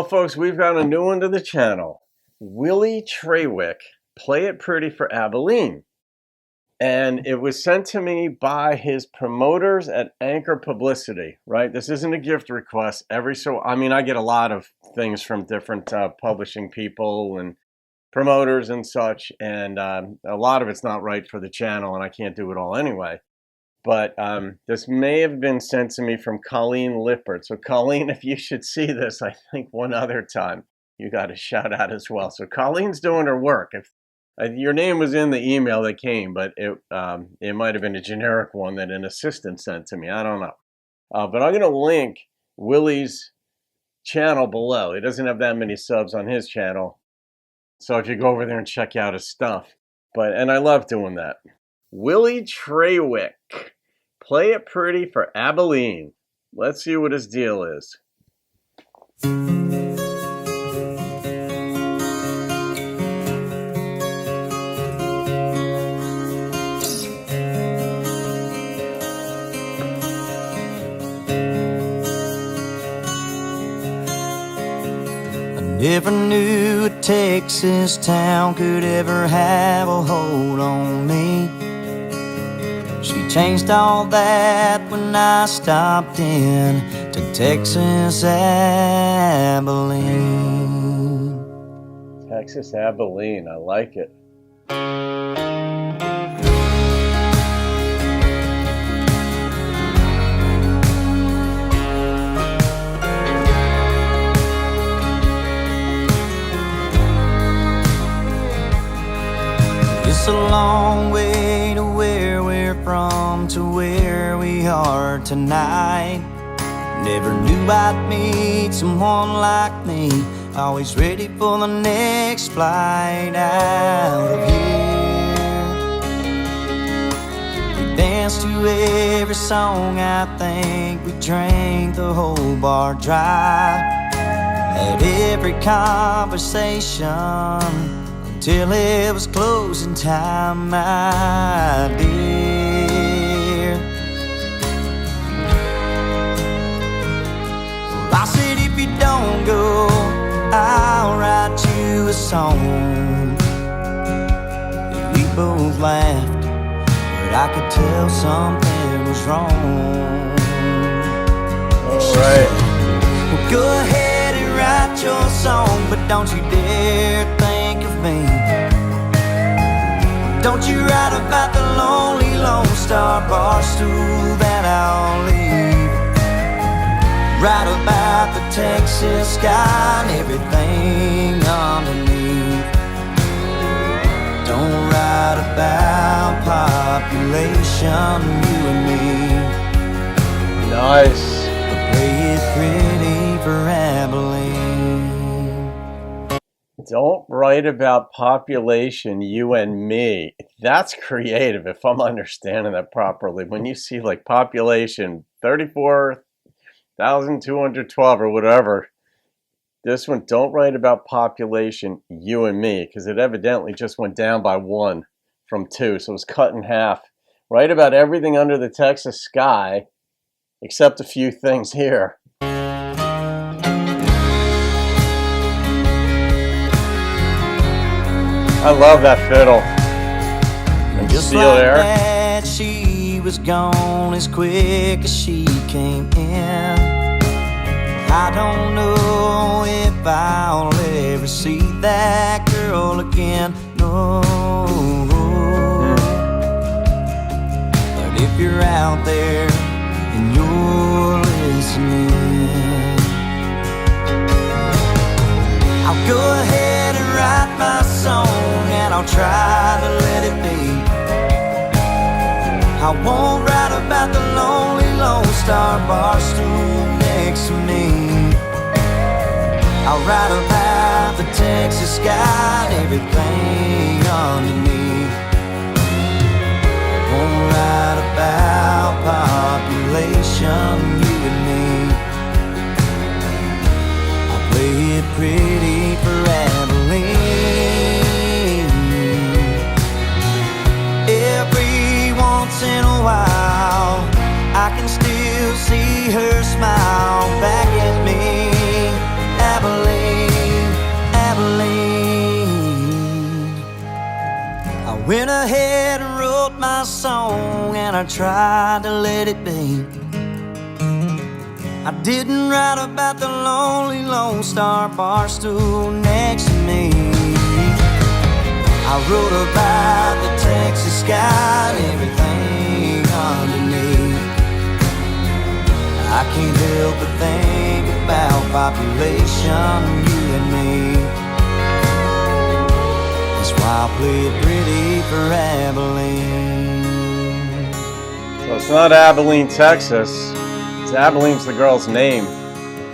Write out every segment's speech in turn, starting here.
folks, we've got a new one to the channel. Willie Traywick, Play It Pretty for Abilene. And it was sent to me by his promoters at Anchor Publicity, right? This isn't a gift request. I get a lot of things from different publishing people and promoters and such, and a lot of it's not right for the channel, and I can't do it all anyway. But this may have been sent to me from Colleen Lippert. So Colleen, if you should see this, I think one other time, you got a shout out as well. So Colleen's doing her work. If your name was in the email that came, but it might have been a generic one that an assistant sent to me. I don't know. But I'm going to link Willie's channel below. He doesn't have that many subs on his channel. So if you go over there and check out his stuff. And I love doing that. Willie Traywick, Play It Pretty for Abilene. Let's see what his deal is. I never knew a Texas town could ever have a hold on me. She changed all that when I stopped in to Texas Abilene. Texas Abilene, I like it. It's a long way to where we're from, to where we are tonight. Never knew I'd meet someone like me, always ready for the next flight out of here. We danced to every song, I think we drank the whole bar dry. Had every conversation till it was closing time, my dear. Well, I said, if you don't go, I'll write you a song. And we both laughed, but I could tell something was wrong. All right. Well, go ahead and write your song, but don't you dare think of me. Don't you write about the lonely Lone Star bar stool that I'll leave. Write about the Texas sky and everything underneath. Don't write about population, you and me. Nice. But play it pretty for Abilene. Don't write about population, you and me. That's creative, if I'm understanding that properly. When you see like population 34,212 or whatever, this one, don't write about population, you and me, because it evidently just went down by 1 from 2, so it was cut in half. Write about everything under the Texas sky, except a few things here. I love that fiddle. And just steel like air. that, she was gone as quick as she came in. I don't know if I'll ever see that girl again. No. But if you're out there and you're listening, I'll go ahead and write my song, and I'll try to let it be. I won't write about the lonely Lone Star bar stool next to me. I'll write about the Texas sky and everything underneath. Won't write about population, you and me. I'll play it pretty for Abilene. Every once in a while, I can still see her smile back at me. Abilene. I tried to let it be. I didn't write about the lonely Lone Star bar stool next to me. I wrote about the Texas sky and everything underneath. I can't help but think about population, you and me. That's why I play it pretty for Abilene. So it's not Abilene, Texas. It's Abilene's the girl's name.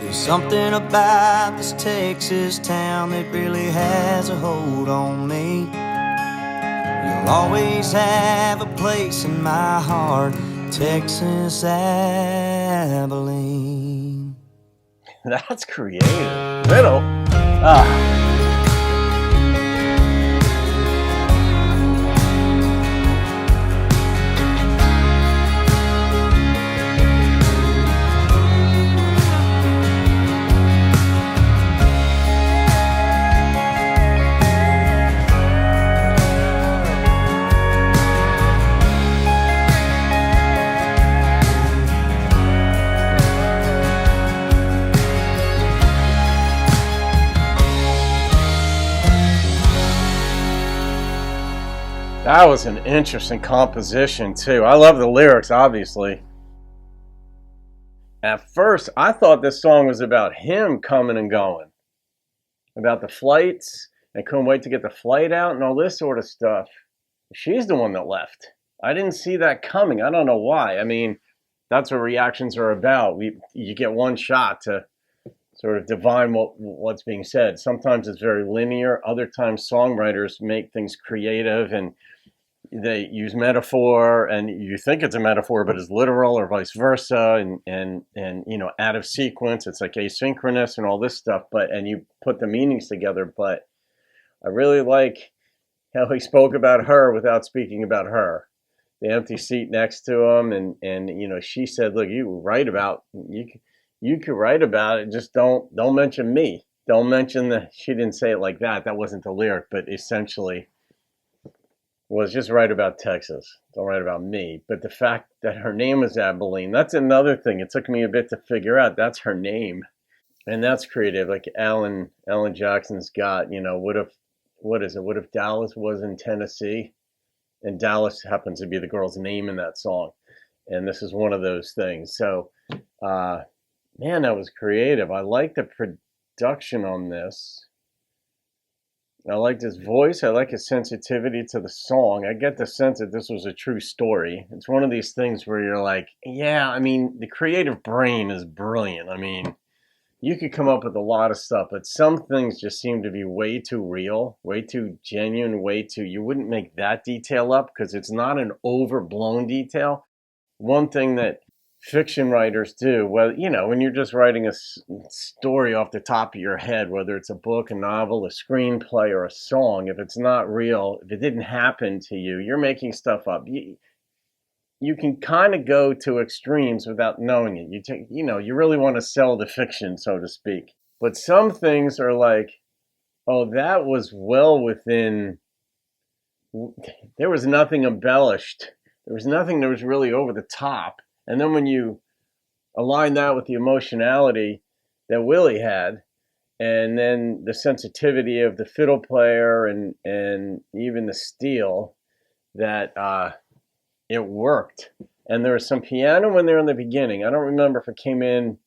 There's something about this Texas town that really has a hold on me. You'll always have a place in my heart, Texas Abilene. That's creative. Riddle. Ah. That was an interesting composition too. I love the lyrics, obviously. At first, I thought this song was about him coming and going, about the flights, and couldn't wait to get the flight out and all this sort of stuff. She's the one that left. I didn't see that coming. I don't know why. I mean, that's what reactions are about. You get one shot to sort of divine what's being said. Sometimes it's very linear. Other times songwriters make things creative and they use metaphor, and you think it's a metaphor, but it's literal, or vice versa, and you know, out of sequence. It's like asynchronous and all this stuff. And you put the meanings together. But I really like how he spoke about her without speaking about her. The empty seat next to him, and you know, she said, "Look, you write about you could write about it. Just don't mention me. Don't mention the." She didn't say it like that. That wasn't the lyric, but essentially was just write about Texas. Don't write about me. But the fact that her name is Abilene, that's another thing. It took me a bit to figure out that's her name. And that's creative. Like Alan Jackson's got, you know, what if Dallas was in Tennessee? And Dallas happens to be the girl's name in that song. And this is one of those things. So, man, that was creative. I like the production on this. I liked his voice. I like his sensitivity to the song. I get the sense that this was a true story. It's one of these things where you're like, yeah, I mean, the creative brain is brilliant. I mean, you could come up with a lot of stuff, but some things just seem to be way too real, way too genuine, you wouldn't make that detail up because it's not an overblown detail. One thing that fiction writers do, well, you know, when you're just writing a story off the top of your head, whether it's a book, a novel, a screenplay, or a song, if it's not real, if it didn't happen to you, you're making stuff up. You can kind of go to extremes without knowing it. You really want to sell the fiction, so to speak. But some things are like, oh, that was well within, there was nothing embellished. There was nothing that was really over the top. And then when you align that with the emotionality that Willie had, and then the sensitivity of the fiddle player and even the steel, that it worked. And there was some piano in there in the beginning. I don't remember if it came in.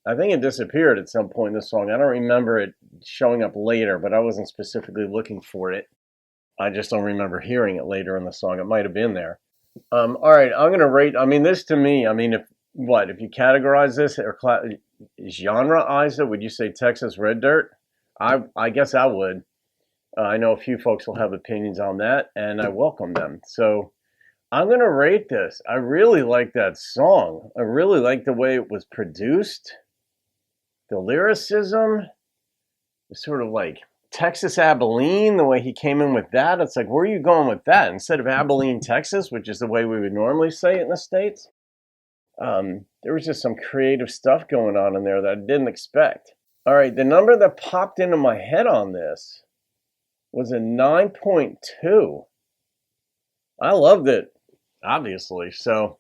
I think it disappeared at some point in the song. I don't remember it showing up later, but I wasn't specifically looking for it. I just don't remember hearing it later in the song. It might have been there. All right, I'm going to rate, I mean, this to me, I mean, if you categorize this or genre-ize it, would you say Texas Red Dirt? I guess I would. I know a few folks will have opinions on that, and I welcome them. So I'm going to rate this. I really like that song. I really like the way it was produced. The lyricism, sort of like Texas Abilene, the way he came in with that. It's like, where are you going with that? Instead of Abilene, Texas, which is the way we would normally say it in the States. There was just some creative stuff going on in there that I didn't expect. All right, the number that popped into my head on this was a 9.2. I loved it. obviously. So,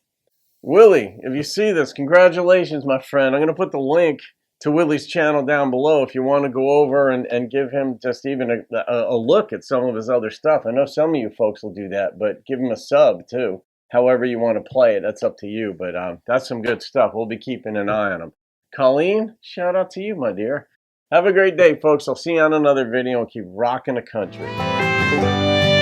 Willie, if you see this, congratulations, my friend. I'm going to put the link to Willie's channel down below if you want to go over and give him just even a look at some of his other stuff. I know some of you folks will do that, but give him a sub too. However you want to play it, that's up to you. But that's some good stuff. We'll be keeping an eye on him. Colleen, shout out to you, my dear. Have a great day, folks. I'll see you on another video and keep rocking the country.